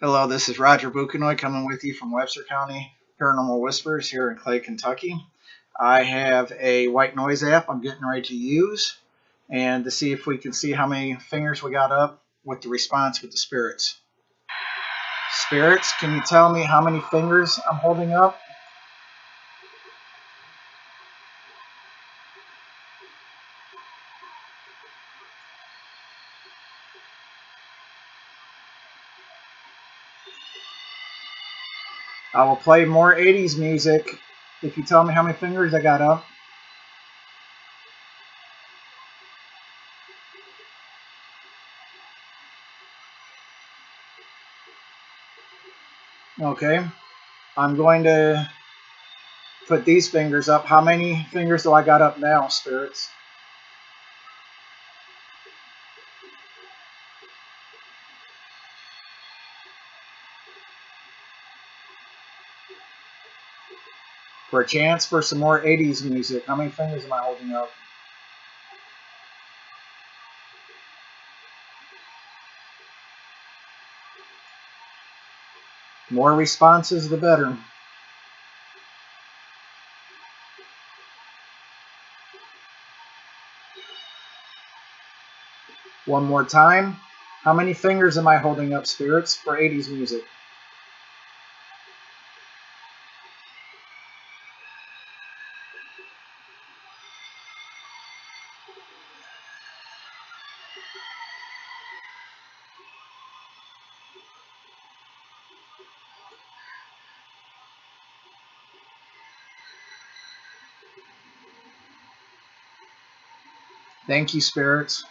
Hello, this is Roger Bouquenoy coming with you from Webster County Paranormal Whispers here in Clay, Kentucky. I have a white noise app I'm getting ready to use and to see if we can see how many fingers we got up with the response with the spirits. Spirits, can you tell me how many fingers I'm holding up? I will play more 80s music if you tell me how many fingers I got up. Okay, I'm going to put these fingers up. How many fingers do I got up now, spirits? For a chance for some more 80s music, how many fingers am I holding up? More responses, the better. One more time. How many fingers am I holding up, spirits, for 80s music? Thank you, spirits.